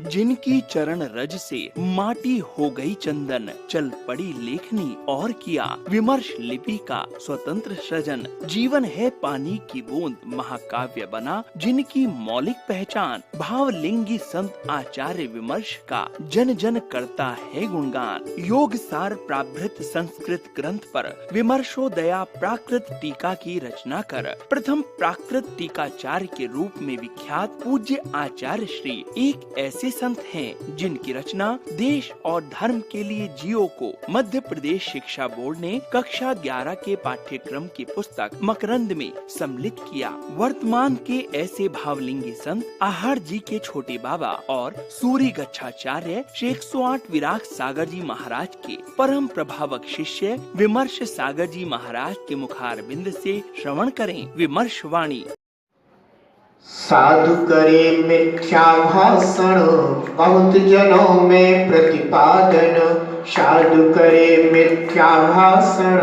जिनकी चरण रज से माटी हो गई चंदन, चल पड़ी लेखनी और किया विमर्श लिपि का स्वतंत्र सृजन। जीवन है पानी की बूंद, महाकाव्य बना जिनकी मौलिक पहचान। भावलिंगी संत आचार्य विमर्श का जन जन करता है गुणगान। योग सार प्राभृत संस्कृत ग्रंथ पर विमर्शोदया प्राकृत टीका की रचना कर प्रथम प्राकृत टीकाचार्य के रूप में विख्यात पूज्य आचार्य श्री एक ऐसे संत हैं जिनकी रचना देश और धर्म के लिए जियो को मध्य प्रदेश शिक्षा बोर्ड ने कक्षा 11 के पाठ्यक्रम की पुस्तक मकरंद में सम्मिलित किया। वर्तमान के ऐसे भावलिंगी संत आहार जी के छोटे बाबा और सूरी गच्छाचार्य श्री 108 विराग सागर जी महाराज के परम प्रभावक शिष्य विमर्श सागर जी महाराज के मुखार बिंद से श्रवण करें विमर्श वाणी। साधु करे मिथ्या भाषण, बहुत जनों में प्रतिपादन। साधु करे मिथ्या भाषण,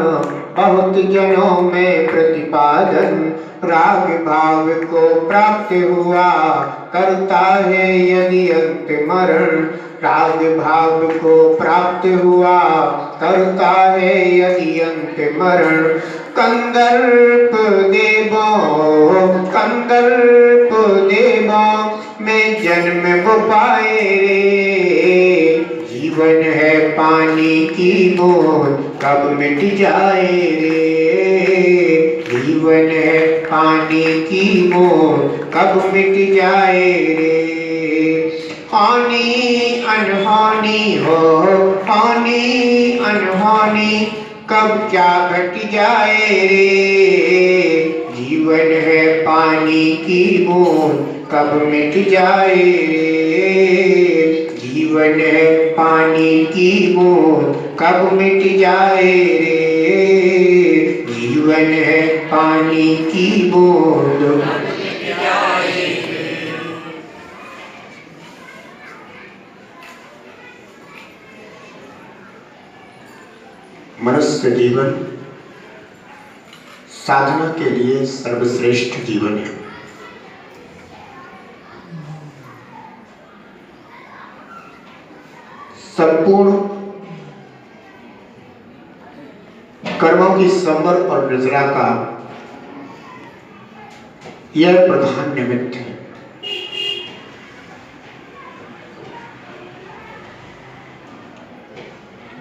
बहुत जनों में प्रतिपादन। राग भाव को प्राप्त हुआ, करता है यदि अंत मरण। राग भाव को प्राप्त हुआ, करता है यदि अंत मरण। कंदर्प देवो में जन्म वो पाए रे। जीवन है पानी की बूंद, कब मिट जाए रे। जीवन है पानी की बूंद, कब मिट जाए रे। हानि अनहानि हो, हानि अनहानि कब क्या घट जाए रे। जीवन है पानी की बूंद, कब मिट जाए रे। जीवन है पानी की बूंद, कब मिट जाए रे। जीवन है पानी की बूंद। मनुष्य जीवन साधना के लिए सर्वश्रेष्ठ जीवन है। संपूर्ण कर्मों की संवर और निजरा का यह प्रधान निमित्त है।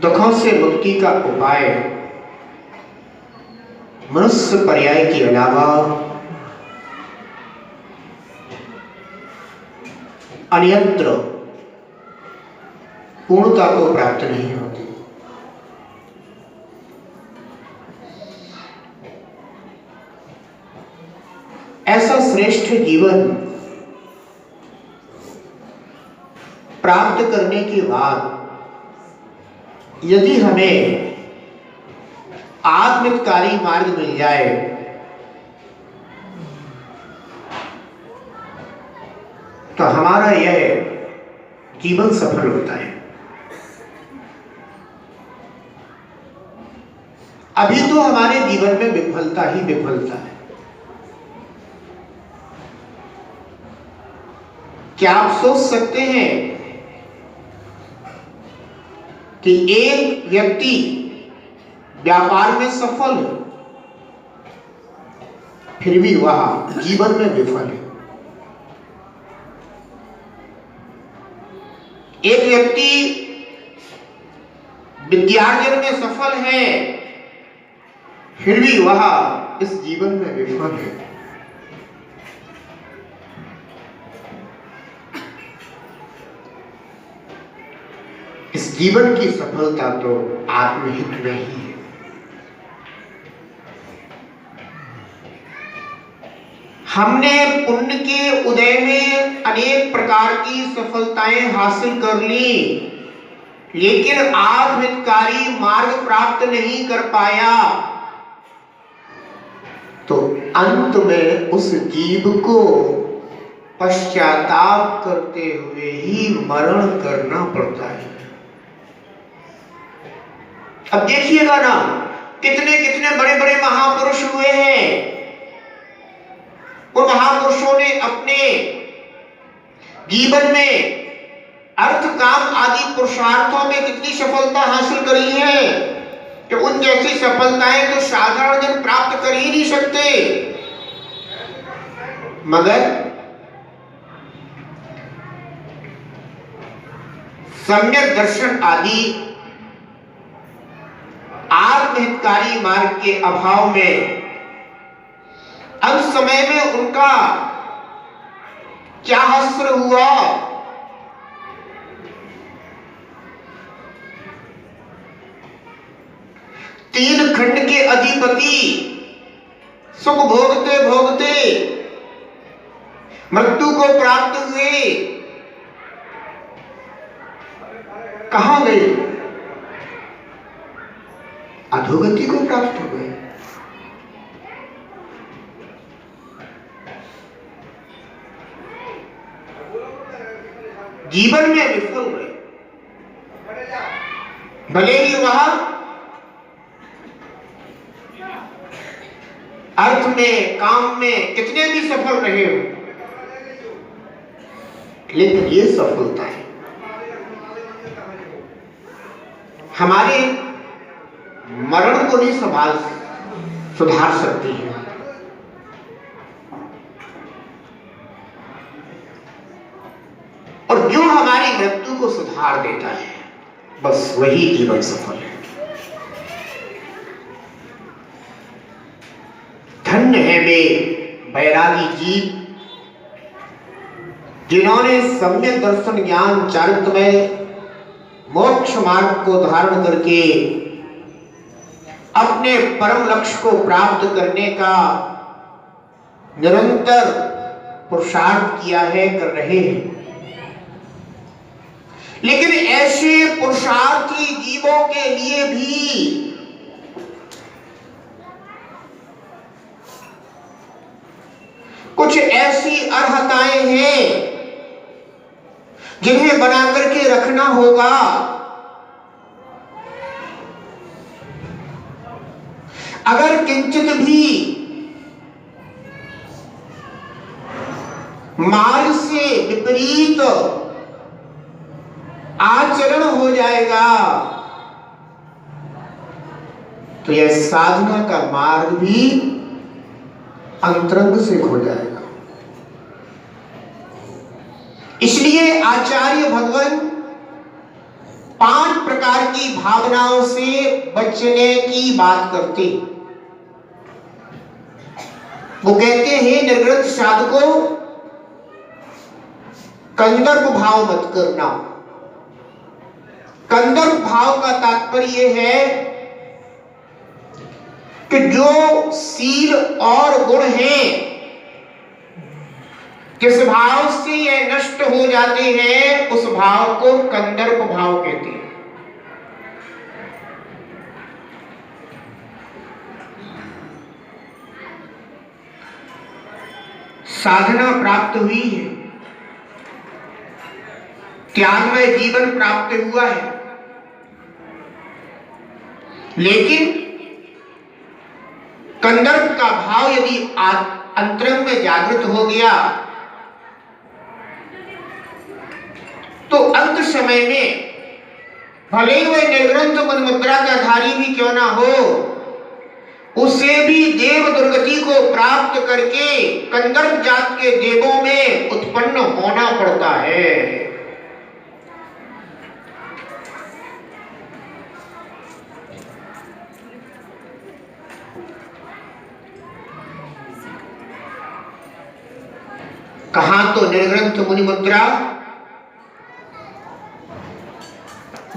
दुखों से मुक्ति का उपाय मनुष्य पर्याय के अलावा अन्यत्र पूर्णता को प्राप्त नहीं होती। ऐसा श्रेष्ठ जीवन प्राप्त करने के बाद यदि हमें आत्महितकारी मार्ग मिल जाए तो हमारा यह जीवन सफल होता है। अभी तो हमारे जीवन में विफलता ही विफलता है। क्या आप सोच सकते हैं कि एक व्यक्ति व्यापार में सफल है, फिर भी वह जीवन में विफल है। एक व्यक्ति विद्यार्जन में सफल है, फिर भी वह इस जीवन में विफल है। इस जीवन की सफलता तो आत्महित में ही है। हमने पुण्य के उदय में अनेक प्रकार की सफलताएं हासिल कर ली, लेकिन आत्महितकारी मार्ग प्राप्त नहीं कर पाया, तो अंत में उस जीव को पश्चाताप करते हुए ही मरण करना पड़ता है। अब देखिएगा ना, कितने कितने बड़े बड़े महापुरुष हुए हैं। उन महापुरुषों ने अपने जीवन में अर्थ काम आदि पुरुषार्थों में कितनी सफलता हासिल करी है कि उन जैसी सफलताएं तो साधारण जन प्राप्त कर ही नहीं सकते। मगर सम्यक दर्शन आदि आत्महितकारी मार्ग के अभाव में अब समय में उनका क्या हस्र हुआ। तीन खंड के अधिपति सुख भोगते भोगते मृत्यु को प्राप्त हुए, कहां गए? अधोगति को प्राप्त हो गए। जीवन में विफल हुए। भले ही वह अर्थ में काम में कितने भी सफल रहे हो, लेकिन ये सफलता है हमारे मरण को नहीं सुधार सकती है। और जो हमारी मृत्यु को सुधार देता है, बस वही जीवन सफल है। धन्य है वे बैरागी जीव जिन्होंने सम्यक दर्शन ज्ञान चारित्रमय मोक्ष मार्ग को धारण करके अपने परम लक्ष्य को प्राप्त करने का निरंतर पुरुषार्थ किया है, कर रहे हैं। लेकिन ऐसे पुरुषार्थी जीवों के लिए भी कुछ ऐसी अर्हताएं हैं जिन्हें बना करके रखना होगा। अगर किंचित भी मार्ग से विपरीत आचरण हो जाएगा तो यह साधना का मार्ग भी अंतरंग से खो जाएगा। इसलिए आचार्य भगवान 5 प्रकार की भावनाओं से बचने की बात करते। वो कहते हैं निर्ग्रंथ साधकों, कंदर्प भाव मत करना। कंदर्प भाव का तात्पर्य है कि जो सील और गुण हैं, जिस भाव से ये नष्ट हो जाते हैं, उस भाव को कंदर्प भाव कहते हैं। साधना प्राप्त हुई है, त्यागमय जीवन प्राप्त हुआ है, लेकिन कंदर्प का भाव यदि अंतरंग में जागृत हो गया तो अंत समय में भले ही वह निर्ग्रंथ मन मुद्रा का धारी भी क्यों ना हो, उसे भी देव दुर्गति को प्राप्त करके कंदर्प जात के देवों में उत्पन्न होना पड़ता है। कहां तो निर्ग्रंथ मुनि मुद्रा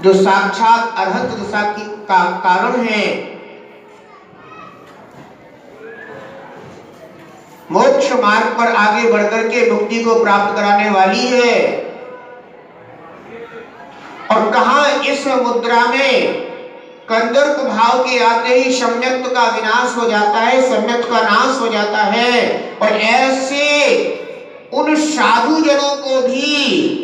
जो साक्षात अरहत दशा का कारण है, मोक्ष मार्ग पर आगे बढ़कर के मुक्ति को प्राप्त कराने वाली है, और कहां इस मुद्रा में कंदर्प भाव के आते ही सम्यक्त का विनाश हो जाता है, सम्यक्त का नाश हो जाता है। और ऐसे उन साधु जनों को भी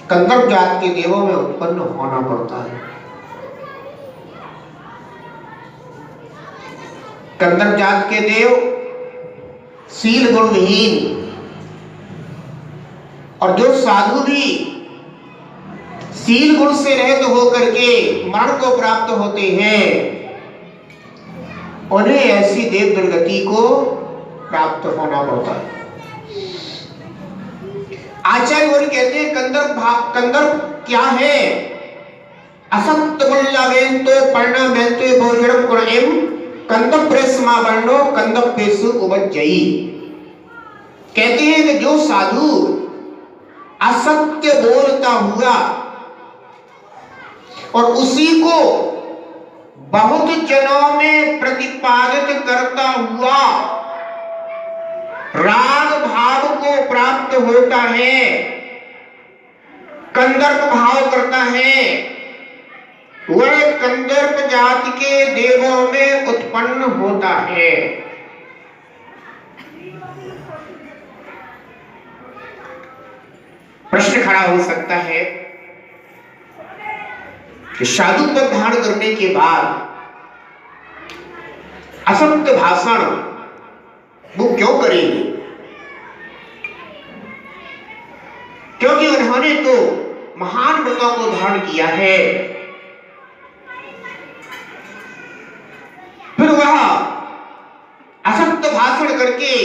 कंदर्प जात के देवों में उत्पन्न होना पड़ता है। कंदर्प जात के देव सील गुण विहीन, और जो साधु भी शील गुण से रहित होकर के मरण को प्राप्त होते हैं, उन्हें ऐसी देव दुर्गति को प्राप्त होना पड़ता है। आचार्य और कहते हैं कंदर्प क्या है? असक्त मुल्लावेंतो पर्णमेंतो भोजनम गुणएम कंदप प्रेसमा वर्णो कंदप पेसु उपजयी। कहते हैं कि जो साधु असत्य बोलता हुआ और उसी को बहुत जनों में प्रतिपादित करता हुआ राग भाव को प्राप्त होता है, कंदर्प भाव करता है, वह कंदर्प जात के देवों में उत्पन्न होता है। प्रश्न खड़ा हो सकता है कि साधु पद धारण करने के बाद असत्य भाषण वो क्यों करेंगे? क्योंकि उन्होंने तो महान व्रतों को धारण किया है। फिर वह असत्य भाषण करके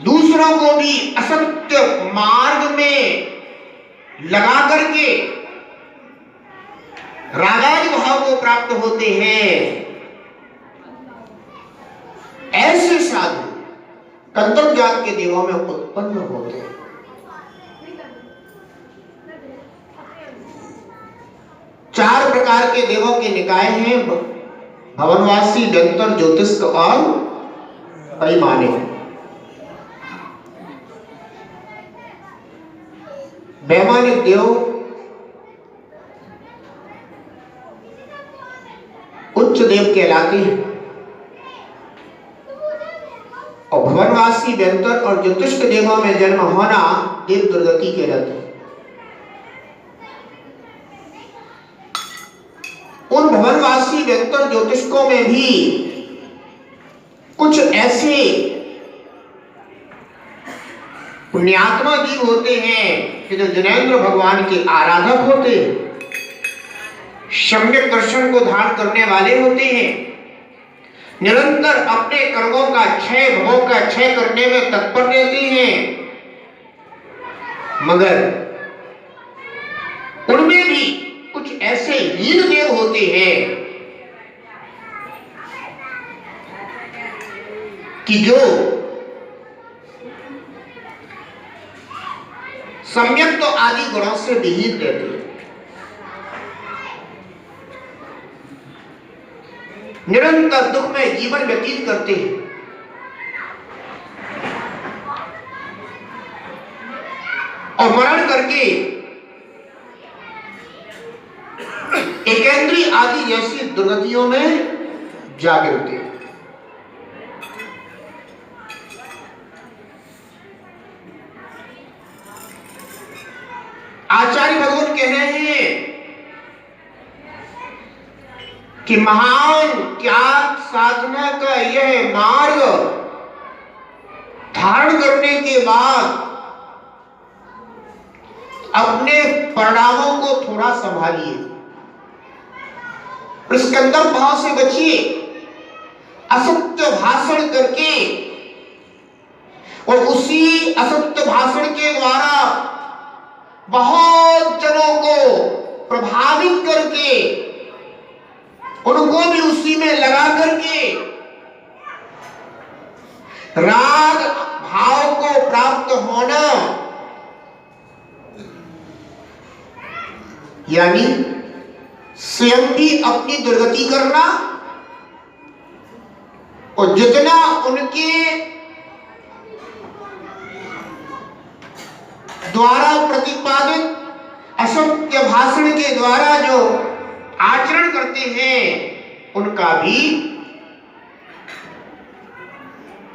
दूसरों को भी असत्य मार्ग में लगा करके रागादि भाव को प्राप्त होते हैं। ऐसे साधु कंदर्प जात के देवों में उत्पन्न होते हैं। चार प्रकार के देवों के निकाय हैं: भवनवासी, दंतर, ज्योतिष और परिमानिक। वैमानिक देव उच्च देव कहलाते हैं और भवनवासी, व्यंतर और ज्योतिष देवों में जन्म होना देव दुर्गति कहलाते हैं। उन भवनवासी, व्यंतर, ज्योतिषकों में भी कुछ ऐसे पुण्यात्मा जीव होते हैं कि जो जिनेंद्र भगवान के आराधक होते हैं, सम्यक दर्शन को धारण करने वाले होते हैं, निरंतर अपने कर्मों का क्षय, भवों का क्षय करने में तत्पर रहते हैं। मगर उनमें भी कुछ ऐसे हीन देव होते हैं कि जो सम्यक तो आदि गुणों से विहीन रहते हैं, निरंतर दुख में जीवन व्यतीत करते हैं और मरण करके एकेंद्री आदि जैसी दुर्गतियों में जा गिरते हैं। आचार्य भगवान कह रहे हैं कि महान त्याग साधना का यह मार्ग धारण करने के बाद अपने परिणामों को थोड़ा संभालिए, इस कंदर्प भाव से बचिए। असत्य भाषण करके और उसी असत्य भाषण के द्वारा बहुत जनों को प्रभावित करके उनको भी उसी में लगा करके राग भाव को प्राप्त होना, यानी स्वयं भी अपनी दुर्गति करना और जितना उनके द्वारा प्रतिपादित असत्य भाषण के द्वारा जो आचरण करते हैं उनका भी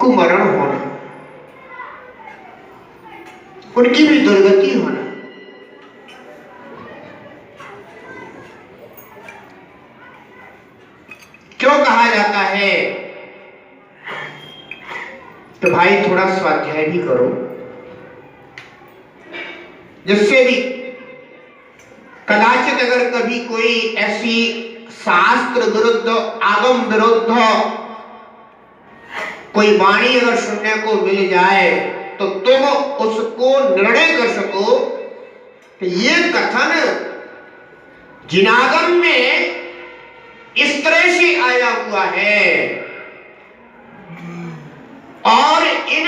कुमरण होना, उनकी भी दुर्गति होना। क्यों कहा जाता है तो भाई थोड़ा स्वाध्याय भी करो, जिससे भी कदाचित अगर कभी कोई ऐसी शास्त्र विरुद्ध, आगम विरुद्ध कोई वाणी अगर सुनने को मिल जाए तो तुम उसको निर्णय कर सको कि ये कथन जिनागम में इस तरह से आया हुआ है और इन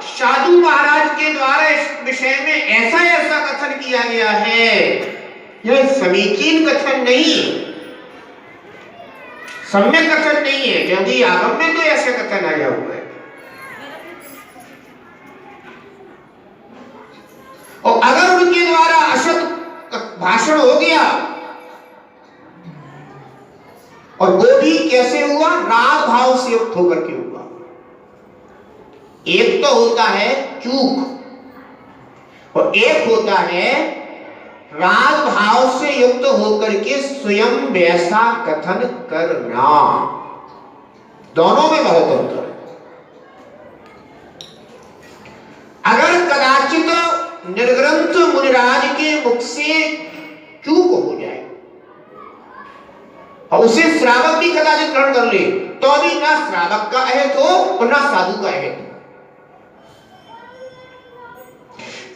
साधु महाराज के द्वारा इस विषय में ऐसा ऐसा कथन किया गया है। यह समीचीन कथन नहीं, सम्यक कथन नहीं है, क्योंकि आगम में तो ऐसे कथन आया हुआ है। और अगर उनके द्वारा असत भाषण हो गया, और वो भी कैसे हुआ, राग भाव से युक्त होकर के हुआ। एक तो होता है चूक और एक होता है राग भाव से युक्त होकर के स्वयं वैसा कथन करना। दोनों में बहुत अंतर है। अगर कदाचित निर्ग्रंथ मुनिराज के मुख से चूक हो जाए और उसे श्रावक भी कदाचित ग्रहण कर ले, तो भी ना श्रावक का अहित हो और ना साधु का अहित हो।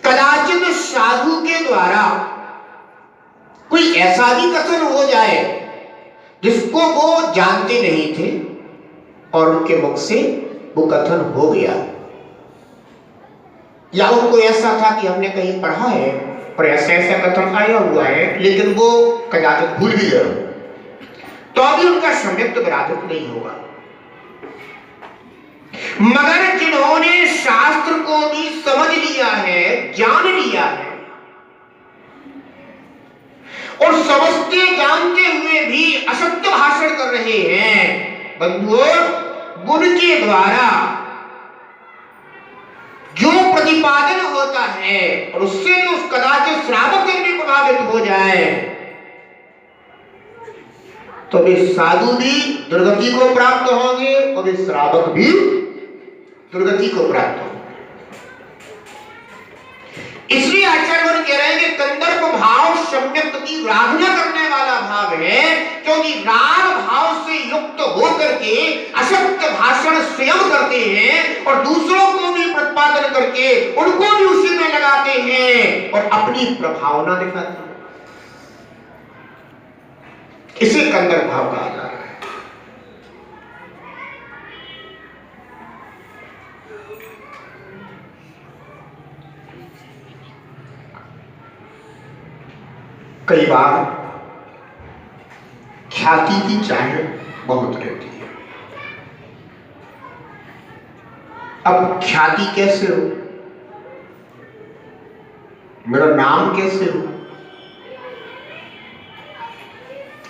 कदाचित साधु के द्वारा कोई ऐसा भी कथन हो जाए जिसको वो जानते नहीं थे और उनके मुख से वो कथन हो गया, या उनको ऐसा था कि हमने कहीं पढ़ा है और ऐसा ऐसा कथन आया हुआ है, लेकिन वो कदाचित भूल भी गए, तो भी उनका सम्यक विराधित नहीं होगा। मगर जिन्होंने शास्त्र को भी समझ लिया है, जान लिया है, और समझते जानते हुए भी असत्य भाषण कर रहे हैं, बंधुओं, उनके द्वारा जो प्रतिपादन होता है और उससे तो कदाचित श्रावक भी प्रभावित हो जाए, तो वे साधु भी दुर्गति को प्राप्त होंगे और वे श्रावक भी दुर्गति को प्राप्त होंगे। इसलिए आचार्य कह रहे हैं कि कंदर्प भाव सम्यक की आराधना करने वाला भाव है, क्योंकि राग भाव से युक्त होकर के असत्य भाषण स्वयं करते हैं और दूसरों को भी प्रतिपादन करके उनको भी उसी में लगाते हैं और अपनी प्रभावना दिखाते हैं। इसे कंदर्प भाव कहा जा रहा है। कई बार ख्याति की चाह बहुत रहती है। अब ख्याति कैसे हो, मेरा नाम कैसे हो,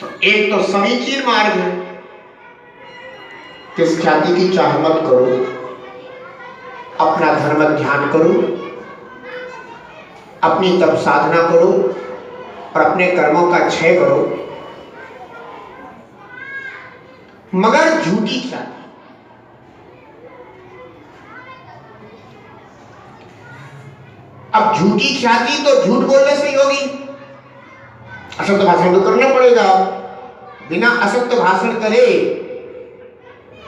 तो एक तो समीचीन मार्ग है कि इस ख्याति की चाह मत करो, अपना धर्म ध्यान करो, अपनी तप साधना करो और अपने कर्मों का क्षय करो, मगर झूठी ख्याति। अब झूठी ख्याति तो झूठ बोलने से ही होगी, असत्य भाषण तो करना पड़ेगा। बिना असत्य भाषण करे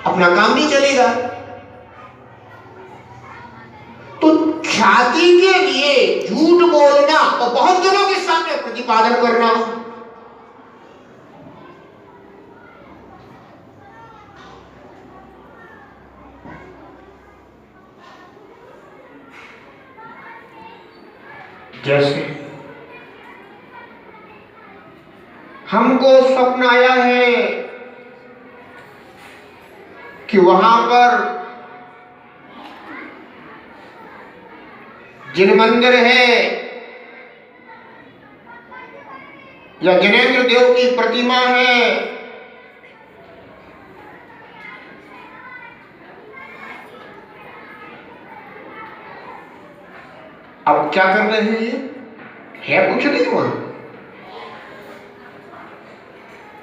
अपना काम नहीं चलेगा। तो ख्याति के लिए झूठ बोलना और बहुत जनों के सामने प्रतिपादन करना, जैसे हमको स्वप्न आया है कि वहां पर जिन मंदिर है या जनेंद्र देव की प्रतिमा है, अब क्या कर रहे हैं, ये है कुछ नहीं, वहां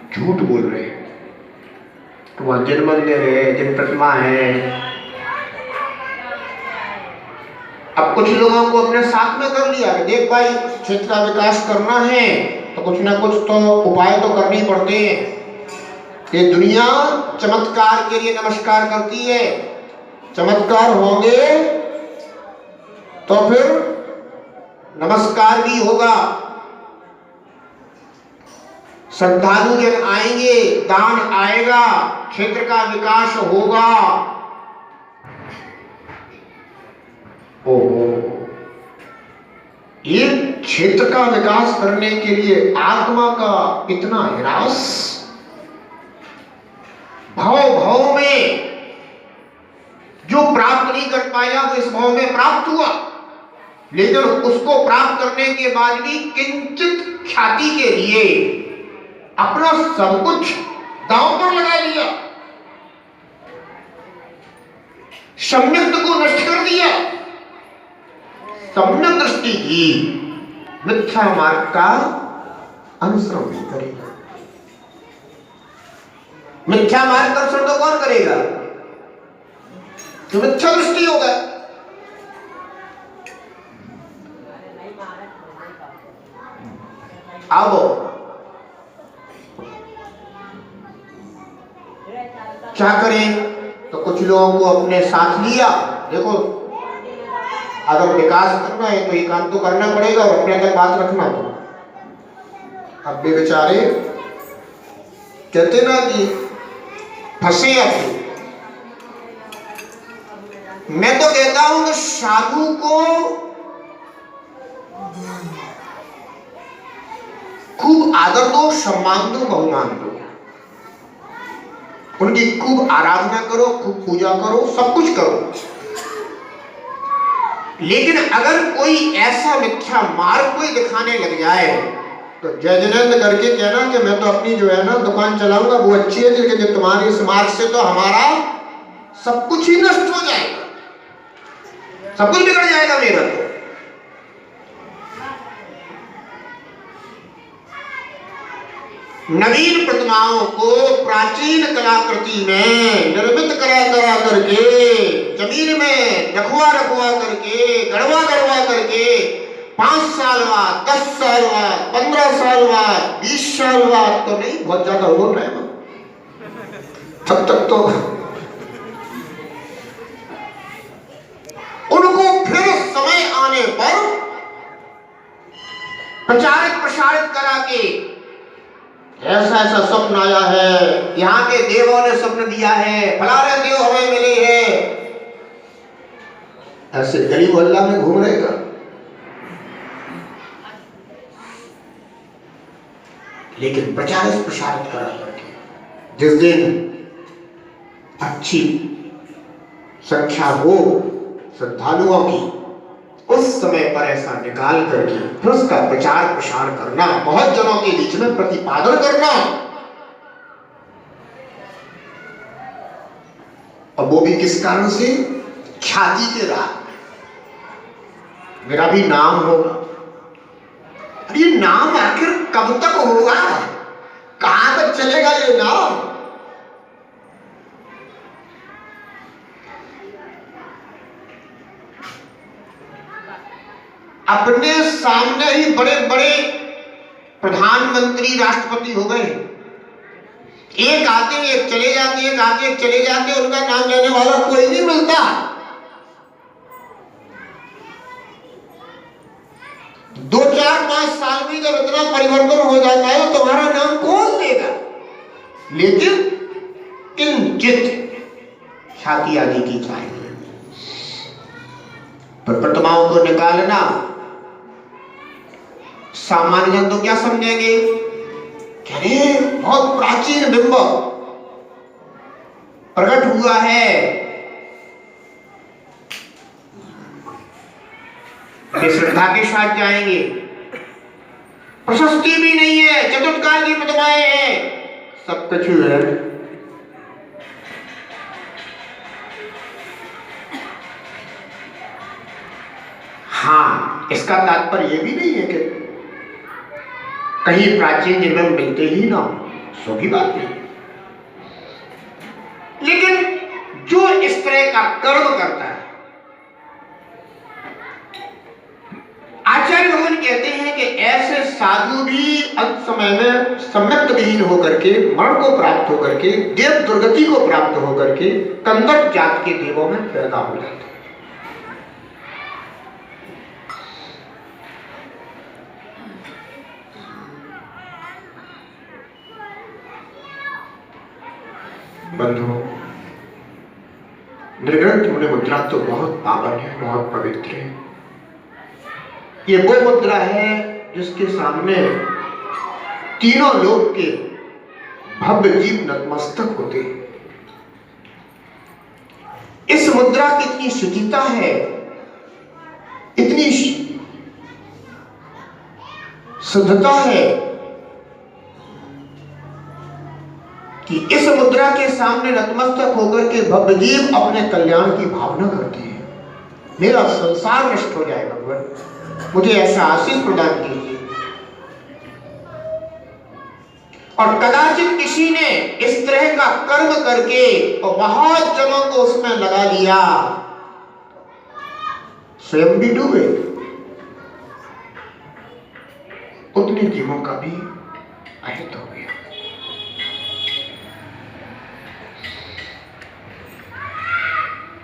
झूठ बोल रहे हैं। तो वहां जिन मंदिर है, जिन प्रतिमा है, अब कुछ लोगों को अपने साथ में कर लिया कि देख भाई, क्षेत्र का विकास करना है तो कुछ ना कुछ तो उपाय तो करने ही पड़ते हैं। ये दुनिया चमत्कार के लिए नमस्कार करती है, चमत्कार होंगे तो फिर नमस्कार भी होगा। श्रद्धालु जन आएंगे, दान आएगा, क्षेत्र का विकास होगा। ओहो, ये क्षेत्र का विकास करने के लिए आत्मा का इतना ह्रास, भाव भाव में जो प्राप्त नहीं कर पाया वो इस भाव में प्राप्त हुआ, लेकिन उसको प्राप्त करने के बाद भी किंचित ख्याति के लिए अपना सब कुछ दांव पर लगा दिया, सम्यक को नष्ट कर दिया, सम्यक दृष्टि की, मिथ्या मार्ग का अनुसरण नहीं करेगा। मिथ्या मार्ग का अनुसरण तो कौन करेगा? तो मिथ्या दृष्टि होगा। अब क्या करें? तो कुछ लोगों को अपने साथ लिया। देखो, अगर विकास करना है तो एकांत तो करना पड़ेगा और अपने तक बात रखना। तो अब भी बेचारे कहते ना कि फंसे अपने। मैं तो कहता हूं कि साधु को खूब आदर दो, सम्मान दो, बहुमान दो, उनकी खूब आराधना करो, खूब पूजा करो, सब कुछ करो। लेकिन अगर कोई ऐसा मिथ्या मार्ग कोई दिखाने लग जाए तो जय जिनेंद्र करके कहना कि मैं तो अपनी जो है ना दुकान चलाऊंगा, वो अच्छी है, लेकिन तुम्हारी इस मार्ग से तो हमारा सब कुछ ही नष्ट हो जाएगा, सब कुछ बिगड़ जाएगा मेरा। तो नवीन प्रतिमाओं को प्राचीन कलाकृति में निर्मित करा करके, जमीन में रखवा करके, गड़वा करके 5 साल बाद, 10 साल बाद, 15 साल बाद, 20 साल बाद तो नहीं, बहुत ज्यादा हो रहा है, तब तक तो उनको फिर समय आने पर प्रचारित प्रसारित करा के ऐसा ऐसा स्वप्न आया है, यहाँ के देवों ने स्वप्न दिया है, फलाने देव हमें मिले हैं, ऐसे गली मोहल्ला में घूम रहेगा। लेकिन प्रचारित प्रसारित करा करके जिस दिन अच्छी संख्या हो श्रद्धालुओं की, उस समय पर ऐसा निकाल करके फिर उसका प्रचार प्रसार करना, बहुत जनों के बीच में प्रतिपादन करना, और वो भी किस कारण से? ख्याति के राह में, मेरा भी नाम होगा। ये नाम आखिर कब तक होगा? कहां तक चलेगा ये नाम? अपने सामने ही बड़े बड़े प्रधानमंत्री राष्ट्रपति हो गए, एक आते एक चले जाते, एक आते एक चले जाते, उनका नाम लेने वाला कोई नहीं मिलता। 2, 4, 5 साल में जब इतना परिवर्तन हो जाता है तो तुम्हारा नाम कौन लेगा? लेकिन किंचित ख्याति आदि की चाहिए, पर प्रतिमाओं को निकालना सामान्य जन तो क्या समझेंगे? अरे बहुत प्राचीन बिंब प्रकट हुआ है, वे श्रद्धा के साथ जाएंगे। प्रशस्ति भी नहीं है, चतुर्काल की प्रतिमाएं हैं, सब कुछ है। हाँ, इसका तात्पर्य यह भी नहीं है कि कहीं प्राचीन निर्मल मिलते ही ना, सो भी बात नहीं। लेकिन जो इस तरह का कर्म करता है, आचार्य भगवान कहते हैं कि ऐसे साधु भी अंत समय में सम्यक विहीन होकर के, मरण को प्राप्त होकर के, देव दुर्गति को प्राप्त होकर के कंदक जात के देवों में पैदा हो जाते हैं। बंधुओं, निर्ग्रंथ मुनि मुद्रा तो बहुत पावन है, बहुत पवित्र है। ये वो मुद्रा है जिसके सामने तीनों लोक के भव्य जीव नतमस्तक होते हैं। इस मुद्रा की इतनी शुचिता है, इतनी शुद्धता है कि इस मुद्रा के सामने नतमस्तक होकर के भव्य जीव अपने कल्याण की भावना करते हैं। मेरा संसार नष्ट हो जाए भगवान, मुझे ऐसा आशीष प्रदान कीजिए। और कदाचित किसी ने इस तरह का कर्म करके और बहुत जनों को उसमें लगा लिया, स्वयं भी डूबे, उतने जीवों का भी अहित हो गया।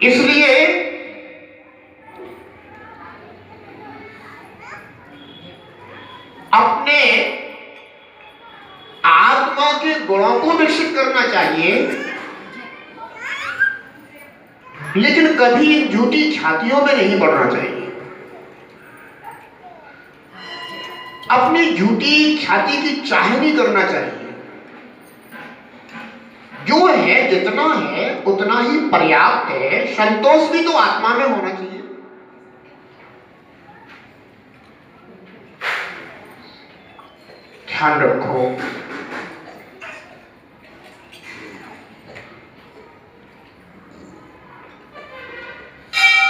इसलिए अपने आत्मा के गुणों को विकसित करना चाहिए, लेकिन कभी झूठी ख्यातियों में नहीं पड़ना चाहिए। अपनी झूठी ख्याति की चाह नहीं करना चाहिए। जो है, जितना है उतना ही पर्याप्त है। संतोष भी तो आत्मा में होना चाहिए। ध्यान रखो,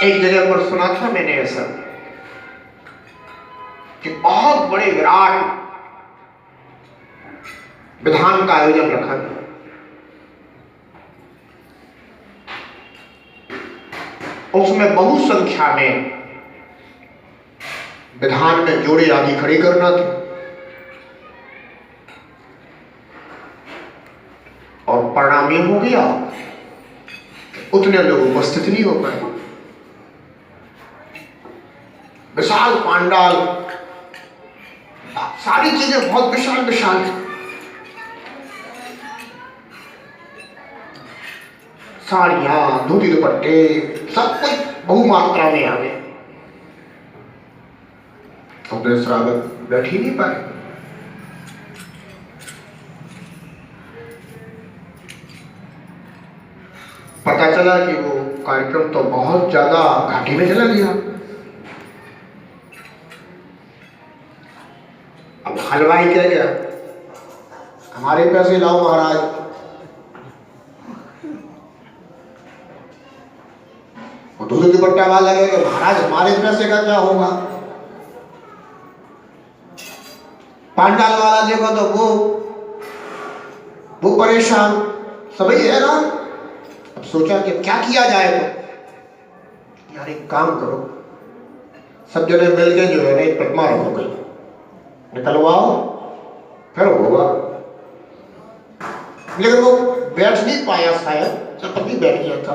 एक जगह पर सुना था मैंने ऐसा कि बहुत बड़े विराट विधान का आयोजन रखा था। उसमें बहु संख्या में विधान में जोड़े आदि खड़े करना थे और परिणाम ये हो गया उतने लोग उपस्थित नहीं हो पाए। विशाल पांडाल, सारी चीजें बहुत विशाल विशाल, साड़ियां, धोती दुपट्टे, सब कुछ बहु मात्रा में आ गए। तो श्रावक बैठ ही नहीं पाए। पता चला कि वो कार्यक्रम तो बहुत ज्यादा घाटे में चला गया। अब हलवाई कह गया, हमारे पैसे लाओ महाराज। धोती दुपट्टा वाला कहेगा, महाराज हमारे पैसे का क्या होगा। पांडाल वाला देखो तो वो परेशान, सभी है ना। अब सोचा कि क्या किया जाए। तो यार एक काम करो, सब जने मिल के जो है ना एक प्रतिमा रखो, गई निकलवाओ, फिर होगा। लेकिन वो बैठ नहीं पाया, शायद चपटी बैठ गया था।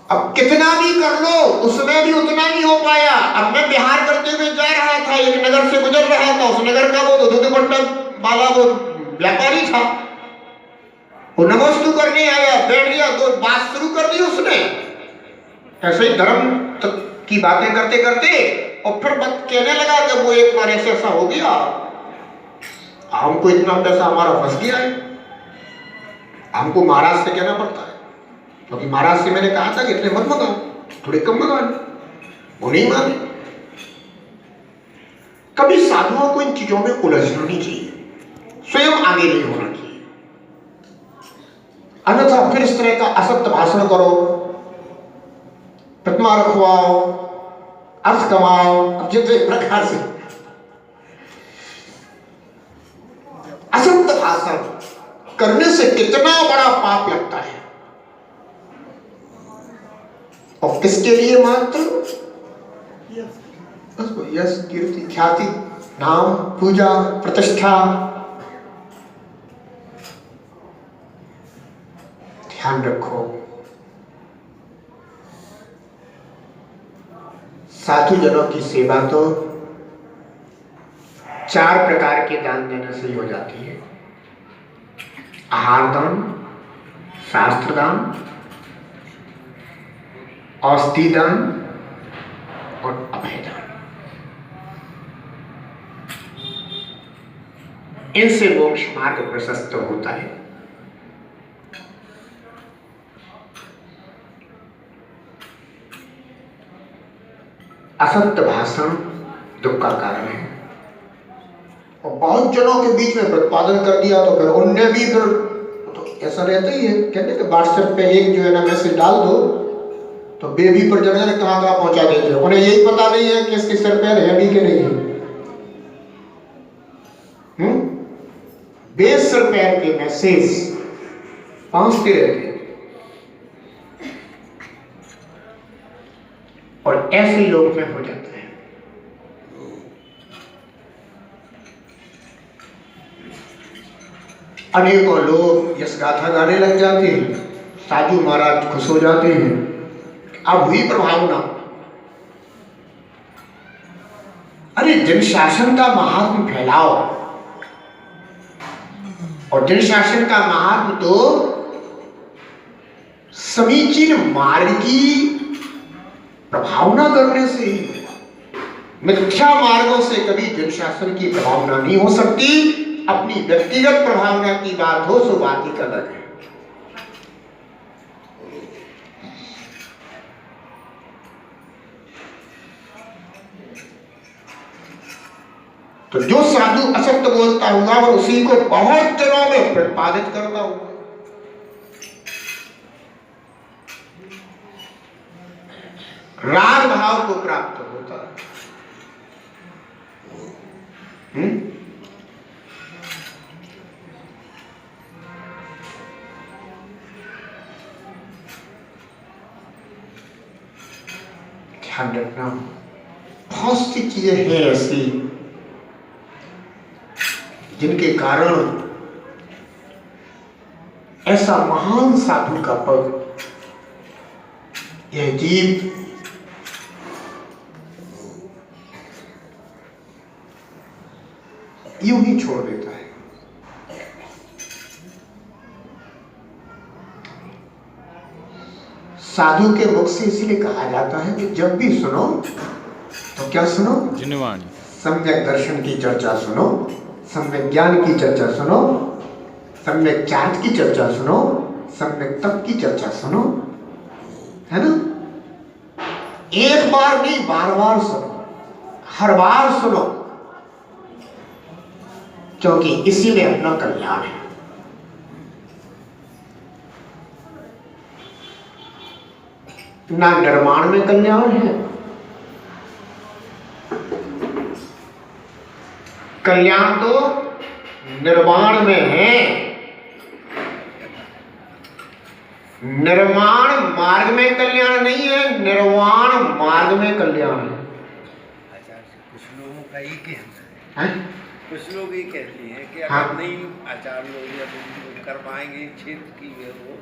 अब कितना भी कर लो उसमें भी उतना नहीं हो पाया। अब मैं बिहार करते हुए जा रहा था, एक नगर से गुजर रहा था। उस नगर का वो धोती दुपट्टा वाला वो व्यापारी था, वो नमस्ते करने आया, बैठ गया, तो बात शुरू कर दी उसने। ऐसे ही धर्म की बातें करते करते और फिर बात कहने लगा कि वो एक बार ऐसा हो गया, हमको इतना पैसा हमारा फंस गया है, हमको महाराज से कहना पड़ता है। क्योंकि महाराज से मैंने कहा था कि इतने मत मंगाओ, थोड़े कम मंगाओ, वो नहीं माने। कभी साधुओं को इन चीजों में उलझना नहीं चाहिए, स्वयं आगे नहीं होना चाहिए। अन्यथा फिर इस तरह का असत्य भाषण करो, प्रतिमा रखवाओ, अर्थ कमाओ, जितने प्रकार से असत्य भाषण करने से कितना बड़ा पाप लगता है। और किसके लिए? मात्र उसको यश, कीर्ति, ख्याति, नाम, पूजा, प्रतिष्ठा, ध्यान रखो। साधु जनों की सेवा तो 4 प्रकार के दान देने से ही हो जाती है। आहार दान, शास्त्र दान, औषधि दान और अभय दान। इनसे मोक्ष मार्ग प्रशस्त होता है। असत्य भाषण दुख का कारण है। और बहुत जनों के बीच में प्रतिपादन कर दिया तो फिर उनने भी फिर तो ऐसा रहता ही है। कहते हैं कि व्हाट्सएप पे एक जो है ना मैसेज डाल दो तो बेबी पर जगह कहां कहां पहुंचा देते हैं। उन्हें यही पता नहीं है कि इसके सिर पैर है भी कि नहीं है। बेसर पैर के मैसेज पहुंचते रहते हैं और ऐसे लोग में हो जाते हैं। अनेकों लोग यश गाथा गाने लग जाते हैं। साधु महाराज खुश हो जाते हैं। अब हुई प्रभावना। अरे जन शासन का महात्म फैलाओ। और जन शासन का महात्म तो समीचीन मार्ग की प्रभावना करने से ही। मिथ्या मार्गों से कभी जन शासन की प्रभावना नहीं हो सकती। अपनी व्यक्तिगत प्रभावना की बात हो सो बात ही अलग है। तो जो साधु असत्य बोलता होगा और उसी को बहुत जनों में प्रतिपादित करता होगा। राग भाव को प्राप्त होता है। ध्यान रखना, बहुत सी चीजें हैं ऐसी जिनके कारण ऐसा महान साधु का पद यह जीव यूं ही छोड़ देता है। साधु के मुख से इसलिए कहा जाता है कि जब भी सुनो तो क्या सुनो? जिनवाणी। सम्यक दर्शन की चर्चा सुनो, सम्यक ज्ञान की चर्चा सुनो, सम्यक चार्ट की चर्चा सुनो, सम्यक तप की चर्चा सुनो, है ना? एक बार नहीं, बार बार सुनो, हर बार सुनो, क्योंकि इसी में अपना कल्याण है। ना निर्माण में कल्याण है, कल्याण तो निर्माण में है। निर्माण मार्ग में कल्याण नहीं है, निर्वाण मार्ग में कल्याण है। कुछ लोगों का ही कहना है, कुछ लोग ये कहते हैं कि अगर हाँ। नहीं आचार्य लोग या लोग कर पाएंगे क्षेत्र की वो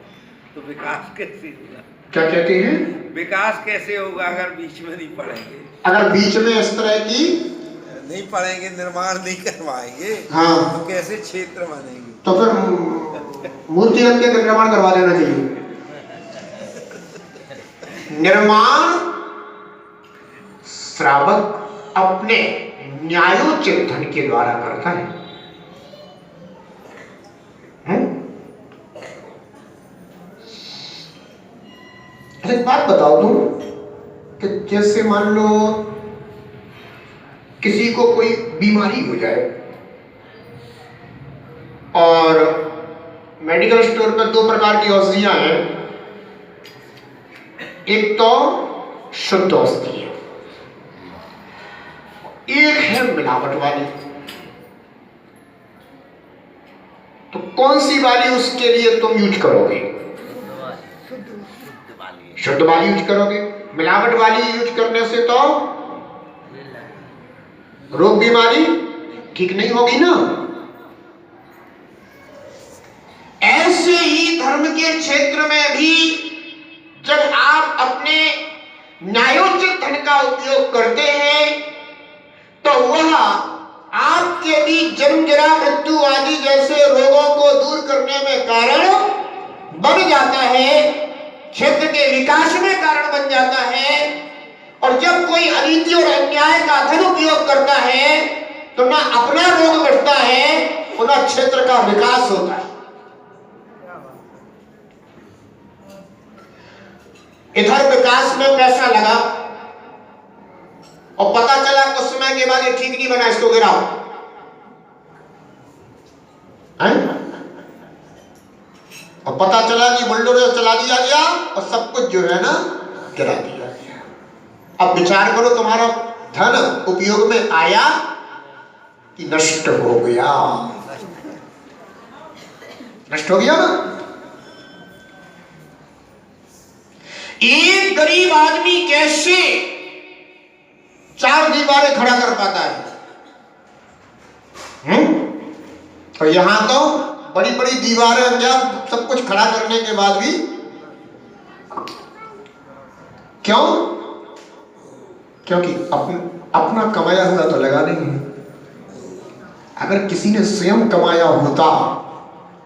तो विकास कैसे होगा? क्या कहते हैं? विकास कैसे होगा अगर बीच में नहीं पढ़ेंगे? अगर बीच में इस तरह की नहीं पढ़ेंगे, निर्माण नहीं करवाएंगे, हाँ, तो कैसे क्षेत्र बनेंगे? तो फिर मूर्ति रख के निर्माण करवा देना चाहिए। निर्माण श्रावक अपने न्यायोचित धन के द्वारा करता है। एक बात बताओ तुम कि जैसे मान लो किसी को कोई बीमारी हो जाए और मेडिकल स्टोर पर 2 प्रकार की औषधियां हैं। एक तो शुद्ध औषधि है, एक है मिलावट वाली। तो कौन सी वाली उसके लिए तुम यूज करोगे? शुद्ध वाली यूज करोगे। मिलावट वाली यूज करने से तो रोग बीमारी ठीक नहीं होगी ना। ऐसे ही धर्म के क्षेत्र में भी जब आप अपने न्यायोचित धन का उपयोग करते हैं तो वह आपके भी जन्म जरा मृत्यु आदि जैसे रोगों को दूर करने में कारण बन जाता है, क्षेत्र के विकास में कारण बन जाता है। और जब कोई अनीति और अन्याय का धन उपयोग करता है तो ना अपना रोग बढ़ता है और ना क्षेत्र का विकास होता है। इधर विकास में पैसा लगा और पता चला कुछ समय के बाद ये ठीक नहीं बना, इसको गिराओ। और पता चला कि बुलडोजर चला दिया गया और सब कुछ जो है ना गिरा दिया गया। अब विचार करो, तुम्हारा धन उपयोग में आया कि नष्ट हो गया? नष्ट हो गया ना। एक गरीब आदमी कैसे 4 दीवारें खड़ा कर पाता है? और यहां तो बड़ी बड़ी दीवारें, जब सब कुछ खड़ा करने के बाद भी क्यों? क्योंकि अपना कमाया हुआ तो लगा नहीं है। अगर किसी ने स्वयं कमाया होता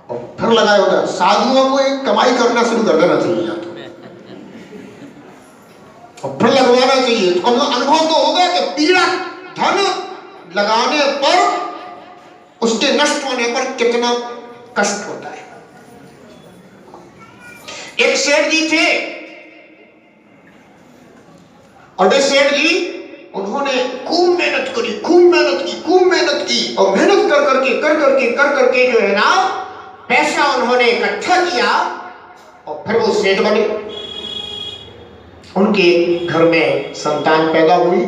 और फिर लगाया होता, साधुओं को एक कमाई करना शुरू कर देना चाहिए या तो, और फिर लगवाना चाहिए। तो अनुभव तो होगा कि पीड़ा धन लगाने पर, उसके नष्ट होने पर कितना कष्ट होता है। एक सेठ जी थे और वे सेठ जी, उन्होंने खूब मेहनत करी, खूब मेहनत की, खूब मेहनत की और मेहनत कर करके जो है ना पैसा उन्होंने इकट्ठा किया और फिर वो सेठ बने। उनके घर में संतान पैदा हुई।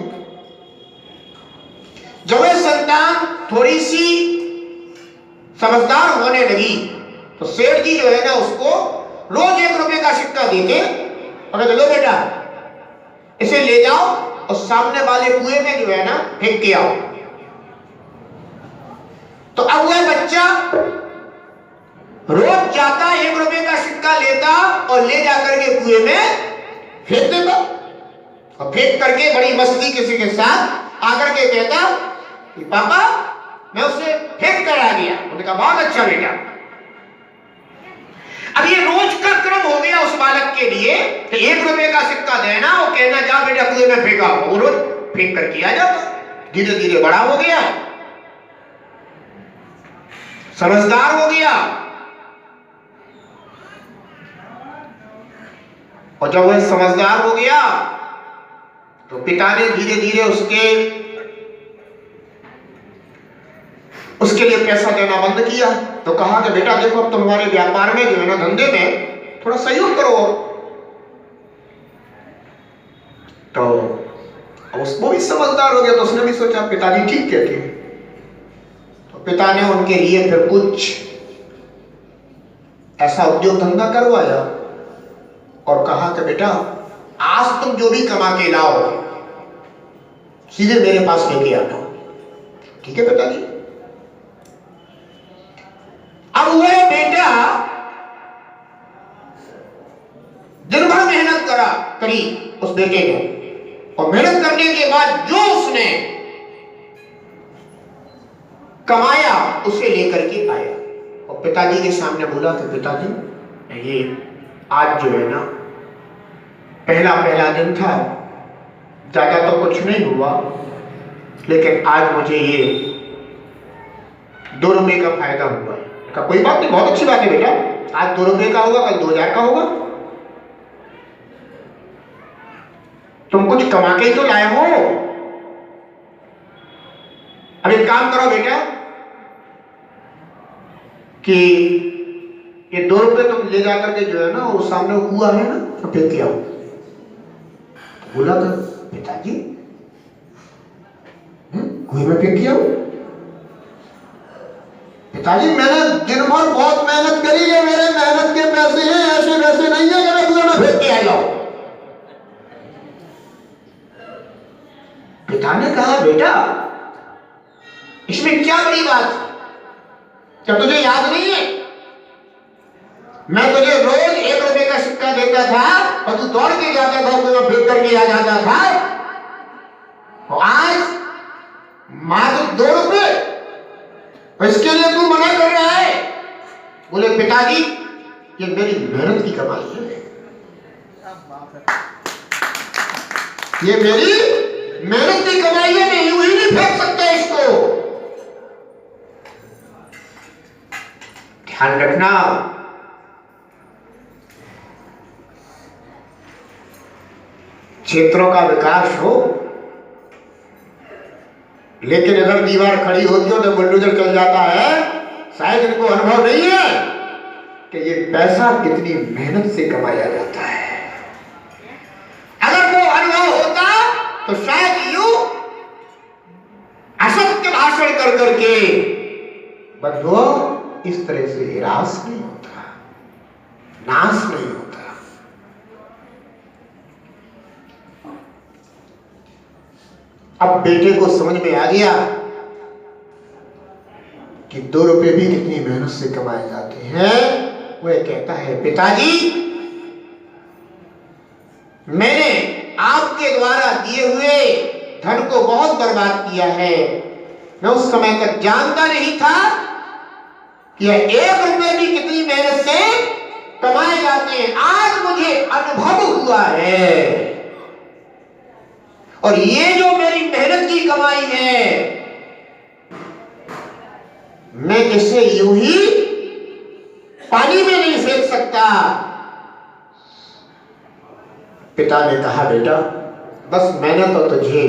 जब वह संतान थोड़ी सी समझदार होने लगी तो सेठ जी जो है ना उसको रोज 1 रुपए का सिक्का देते और कहते, लो बेटा इसे ले जाओ और सामने वाले कुएं में जो है ना फेंक के आओ। तो अब वह बच्चा रोज जाता, 1 रुपए का सिक्का लेता और ले जाकर के कुएं में फेंक देता और फेंक करके बड़ी मस्ती किसी के साथ आकर के कहता कि पापा मैं उसे फेंक कर आ गया। उन्होंने कहा बहुत अच्छा बेटा। अब ये रोज का क्रम हो गया उस बालक के लिए कि 1 रुपए का सिक्का देना और कहना जा बेटा कुएं में फेंका। वो रोज फेंक करके आ जाता। धीरे धीरे बड़ा हो गया, समझदार हो गया और जब वह समझदार हो गया तो पिता ने धीरे धीरे उसके लिए पैसा देना बंद किया। तो कहा कि बेटा देखो अब तुम्हारे व्यापार में जो है ना, धंधे में थोड़ा सहयोग करो। तो वो भी समझदार हो गया तो उसने भी सोचा पिताजी ठीक कहते हैं। तो पिता ने उनके लिए फिर कुछ ऐसा उद्योग धंधा करवाया और कहा कि बेटा आज तुम जो भी कमा के लाओ सीधे मेरे पास लेके आना। ठीक है पिताजी। अब वह बेटा दिन भर मेहनत करी उस बेटे ने और मेहनत करने के बाद जो उसने कमाया उसे लेकर के आया और पिताजी के सामने बोला कि पिताजी ये आज जो है ना पहला दिन था, ज्यादा तो कुछ नहीं हुआ, लेकिन आज मुझे ये 2 रुपए का फायदा हुआ है। का कोई बात नहीं, बहुत अच्छी बात है बेटा, आज 2 रुपए का होगा कल 2000 का होगा। तुम कुछ कमा के तो लाए हो। अब एक काम करो बेटा कि ये 2 रुपए तुम ले जाकर के जो है ना वो सामने कुआं है ना तो फेंक के आओ। बोला था पिताजी कुएं में फेंक के आओ। पिताजी मैंने दिन भर बहुत मेहनत करी है, मेरे मेहनत के पैसे हैं, ऐसे वैसे नहीं है कि मैं कुएं में फेंक के आ जाऊं। पिता ने कहा, बेटा इसमें क्या बड़ी बात है, क्या तुझे याद नहीं है मैं तुझे रोज 1 रुपए का सिक्का देता था और तू दौड़ के जाता था, तो फेंक करके आ जाता था, और आज मात्र 2 रुपए, इसके लिए तू मना कर रहा है। बोले, पिताजी ये मेरी मेहनत की कमाई है, ये मेरी मेहनत की कमाई है, मैं यूं ही नहीं फेंक सकता इसको। ध्यान रखना, क्षेत्रों का विकास हो, लेकिन अगर दीवार खड़ी होती हो तो बुलडोजर चल जाता है, शायद इनको अनुभव नहीं है कि ये पैसा कितनी मेहनत से कमाया जाता है। अगर वो अनुभव होता तो शायद यूं असत्य भाषण कर करके बंधुओं इस तरह से निराश नहीं होता, नाश नहीं होता। अब बेटे को समझ में आ गया कि 2 रुपए भी कितनी मेहनत से कमाए जाते हैं। वह कहता है, पिताजी मैंने आपके द्वारा दिए हुए धन को बहुत बर्बाद किया है। मैं उस समय तक जानता नहीं था कि 1 रुपए भी कितनी मेहनत से कमाए जाते हैं। आज मुझे अनुभव हुआ है, और ये जो मेरी मेहनत की कमाई है, मैं इसे यूं ही पानी में नहीं फेंक सकता। पिता ने कहा, बेटा बस मैंने तो तुझे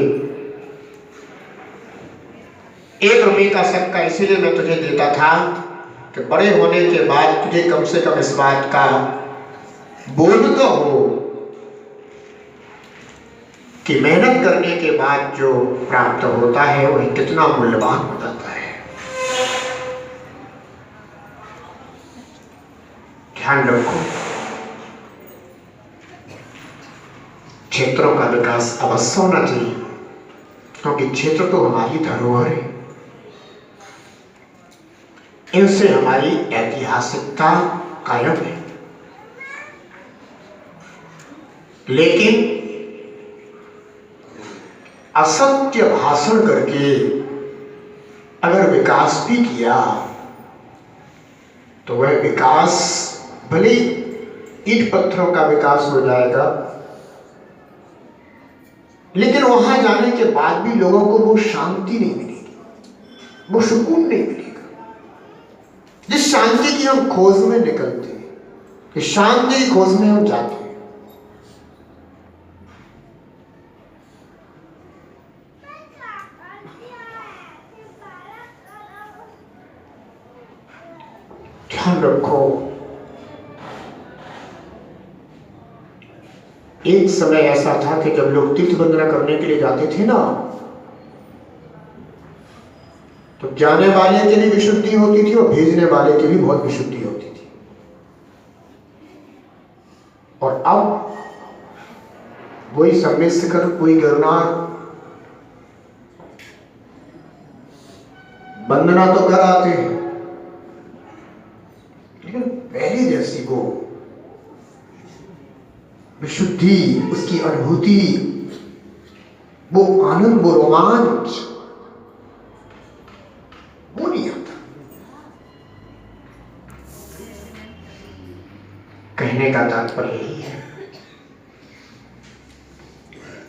1 रुपए का सिक्का इसीलिए मैं तुझे देता था कि बड़े होने के बाद तुझे कम से कम इस बात का बोध तो हो कि मेहनत करने के बाद जो प्राप्त होता है वह कितना मूल्यवान हो जाता है। ध्यान रखो, क्षेत्रों का विकास अवश्य होना चाहिए, क्योंकि क्षेत्र तो हमारी धरोहर है, इनसे हमारी ऐतिहासिकता कायम है। लेकिन असत्य भाषण करके अगर विकास भी किया तो वह विकास भले ईंट पत्थरों का विकास हो जाएगा, लेकिन वहां जाने के बाद भी लोगों को वो शांति नहीं मिलेगी, वो सुकून नहीं मिलेगा जिस शांति की हम खोज में निकलते हैं, इस शांति की खोज में हम जाते हैं। ध्यान रखो, एक समय ऐसा था कि जब लोग तीर्थ वंदना करने के लिए जाते थे ना, तो जाने वाले के लिए विशुद्धि होती थी और भेजने वाले के लिए बहुत विशुद्धि होती थी। और अब वही सम्मेशकर, कोई गिरनार वंदना तो कर आते हैं, लेकिन पहले जैसी वो विशुद्धि, उसकी अनुभूति, वो आनंद, वो रोमांच, वो नहीं आता। कहने का तात्पर्य यही है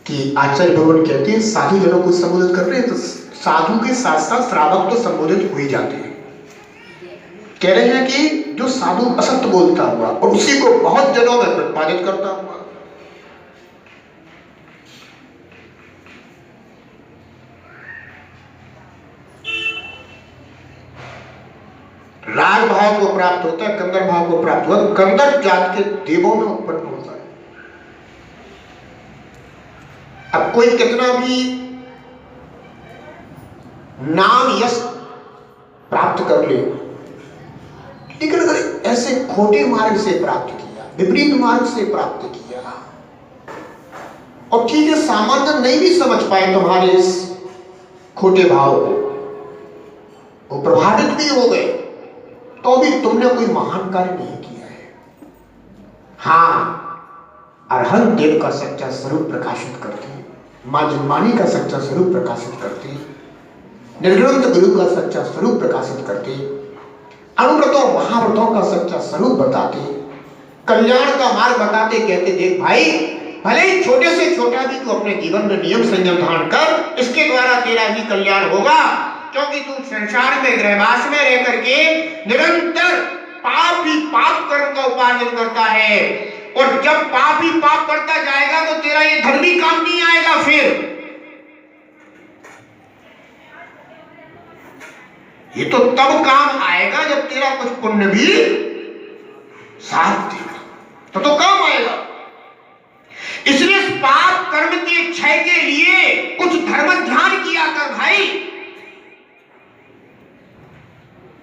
कि आचार्य भगवान कहते हैं, साधु जनों को संबोधित कर रहे हैं तो साधु के साथ साथ श्रावक तो संबोधित हो ही जाते हैं। कह रहे हैं कि जो साधु असत्य बोलता हुआ और उसी को बहुत जनों में प्रतिपादित करता हुआ, राग भाव को प्राप्त होता है, कंदर भाव को प्राप्त होता है, कंदर जात के देवों में उत्पन्न होता है। अब कोई कितना भी नाम यश प्राप्त कर ले, लेकिन अगर ऐसे खोटे मार्ग से प्राप्त किया, विपरीत मार्ग से प्राप्त किया, और ठीक है, सामान्य नहीं भी समझ पाए तुम्हारे इस खोटे भाव को, वो प्रभावित भी हो गए, तो भी तुमने कोई महान कार्य नहीं किया है। हाँ, अरहंत देव का सच्चा स्वरूप प्रकाशित करते, मां जन्मानी का सच्चा स्वरूप प्रकाशित करते, निर्ग्रंथ गुरु का सच्चा स्वरूप प्रकाशित करते, अनुव्रतों और महाव्रतों का सच्चा स्वरूप बताते, कल्याण का मार्ग बताते, कहते देख भाई, भले ही छोटे से छोटा भी तू अपने जीवन में नियम संयम धारण कर, इसके द्वारा तेरा ही कल्याण होगा, क्योंकि तू संसार में गृहवास में रह करके निरंतर पाप ही पाप कर्म का उपार्जन करता है, और जब पाप ही पाप करता जाएगा तो तेरा ये धर्मी काम नहीं आएगा। फिर ये तो तब काम आएगा जब तेरा कुछ पुण्य भी साथ देगा, तो काम आएगा। इसलिए इस पाप कर्म के क्षय के लिए कुछ धर्म ध्यान किया कर भाई।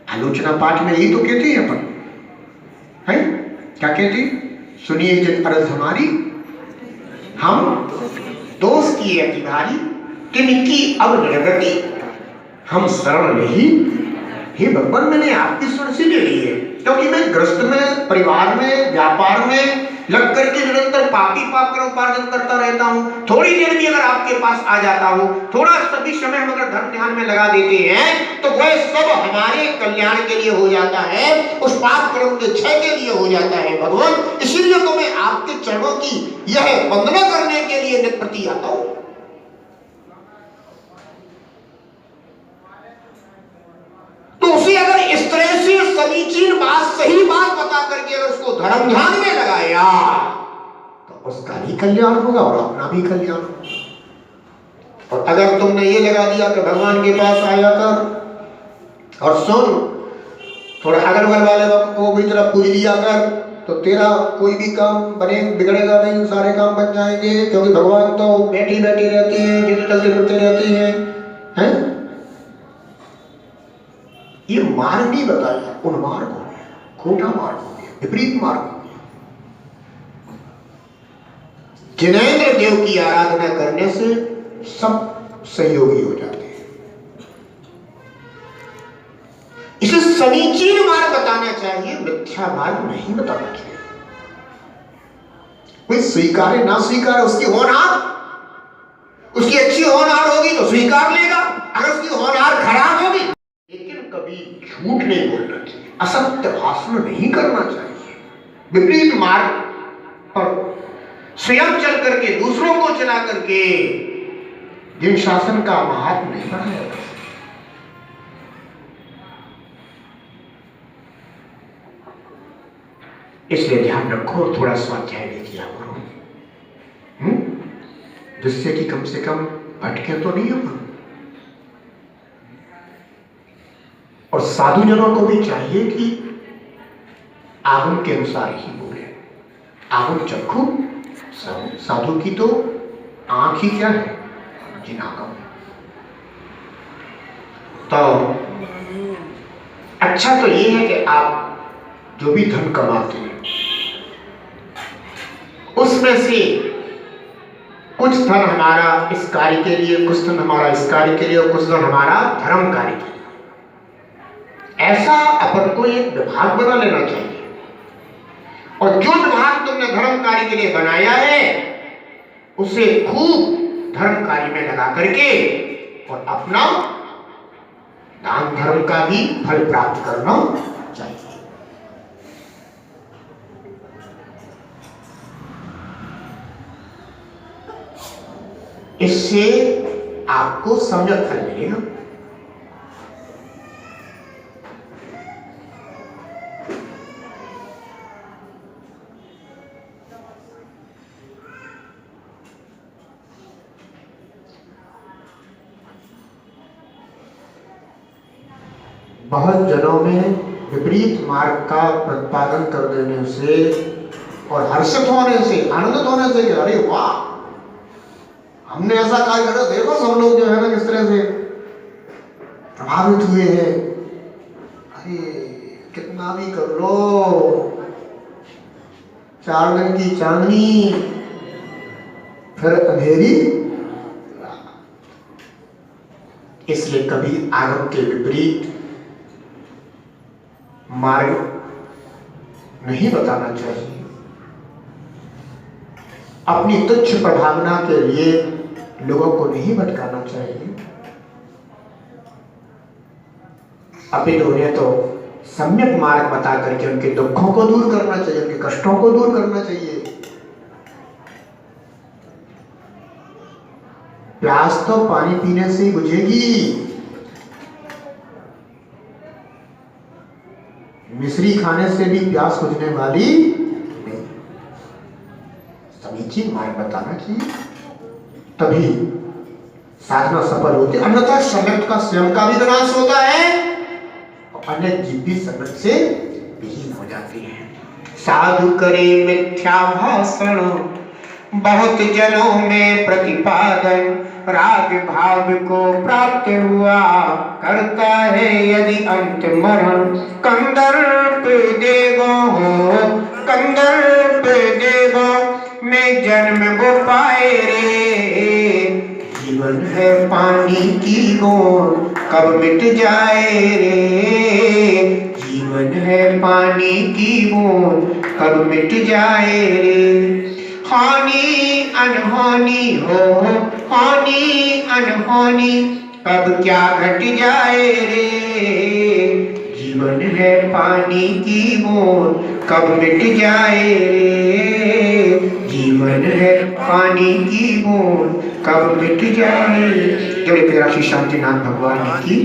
आलोचना पाठ में यही तो कहते हैं अपन, है क्या कहते? सुनिए जब अर्थ हमारी, हम दोष की अधिकारी, तिनकी अब निवृत्ति, हम शरण नहीं। हे भगवान, मैंने आपकी शरण से ले ली है, क्योंकि मैं ग्रस्त में, परिवार में, व्यापार में लग करके निरंतर पापी पाप कर उपार्जन करता रहता हूँ। थोड़ी देर भी अगर आपके पास आ जाता हूँ, थोड़ा सभी समय हम अगर धर्म ध्यान में लगा देते हैं, तो वह सब हमारे कल्याण के लिए हो जाता है, उस पाप कर्म के क्षय के लिए हो जाता है भगवान। इसीलिए तो मैं आपके चरणों की यह वंदना करने के लिए नित्य प्रति आता हूँ। तो उसे अगर इस तरह से समीचीन बात, सही बात बता करके अगर उसको धर्म ध्यान में लगाया, तो उसका भी कल्याण होगा और अपना भी कल्याण होगा। और अगर तुमने ये लगा दिया कि भगवान के पास आया कर और सुन, थोड़ा अगल बगल वाले को भी तरफ पूज लिया कर, तो तेरा कोई भी काम बने बिगड़ेगा नहीं, सारे काम बन जाएंगे, क्योंकि भगवान तो बैठी बैठी रहती है, जितने चलते फिरते रहती है, हैं? ये मार्ग नहीं बताया, उन मार्ग हो गया, खोटा मार्ग हो गया, विपरीत मार्ग हो गया। जिनेंद्र देव की आराधना करने से सब सहयोगी हो जाते हैं। इसे समीचीन मार्ग बताना चाहिए, मिथ्या मार्ग नहीं बताना चाहिए। कोई स्वीकारे ना स्वीकारे, उसकी होनहार, उसकी अच्छी होनहार होगी तो स्वीकार लेगा, अगर उसकी होनहार खराब होगी। लेकिन कभी झूठ नहीं बोलना चाहिए, असत्य भाषण नहीं करना चाहिए, विपरीत मार्ग पर स्वयं चल करके, दूसरों को चला करके जिन शासन का महात्म नहीं बढ़ाया। इसलिए ध्यान रखो, थोड़ा स्वाध्याय भी किया करो, जिससे कि कम से कम भटके तो नहीं हो। और साधुजनों को भी चाहिए कि आगम के अनुसार ही बोले। आगम चक्षु, साधु की तो आंख ही क्या है, जिनागम। तो अच्छा तो ये है कि आप जो भी धन कमाते हैं, उसमें से कुछ धन हमारा इस कार्य के लिए, कुछ धन हमारा इस कार्य के लिए, और कुछ धन हमारा धर्म कार्य के लिए, ऐसा अपन को एक विभाग बना लेना चाहिए। और जो विभाग तुमने धर्म कार्य के लिए बनाया है, उसे खूब धर्म कार्य में लगा करके और अपना दान धर्म का भी फल प्राप्त करना चाहिए। इससे आपको सम्यक फल मिलेगा। बहुत जनों में विपरीत मार्ग का प्रतिपादन कर देने से और हर्षित होने से, आनंदित होने से कि अरे वाह, हमने ऐसा कार्य करा, देखो सब लोग जो है ना किस तरह से प्रभावित हुए हैं। अरे कितना भी कर लो, 4 दिन की चांदनी, फिर अंधेरी। इसलिए कभी आगम के विपरीत मार्ग नहीं बताना चाहिए। अपनी तुच्छ प्रभावना के लिए लोगों को नहीं भटकाना चाहिए। अपितु उन्हें तो सम्यक मार्ग बता करके उनके दुखों को दूर करना चाहिए, उनके कष्टों को दूर करना चाहिए। प्यास तो पानी पीने से ही बुझेगी, मिश्री खाने से भी प्यास बुझने वाली नहीं। समीचीन मार्ग बताना चाहिए, तभी साधना सफल होती है। अन्यथा सम्यक का स्वयं का भी विनाश होता है और अन्य जीव भी सम्यक से विहीन हो जाती है। साधु करे मिथ्या भाषण, बहुत जनों में प्रतिपादन, राग भाव को प्राप्त हुआ करता है यदि अंत मरण। कंदर्प देवो हो, कंदर्प देवो में जन्म वो पाए रे। जीवन है पानी की बूंद कब मिट जाए रे। जीवन है पानी की बूंद कब मिट जाए रे। हानि अनहोनी हो, हानि अनहोनी कब क्या घट जाए रे। जीवन है पानी की बूंद कब मिट जाए रे। जीवन है पानी की बूंद कब मिट जाए। जय श्री शांतिनाथ भगवान की।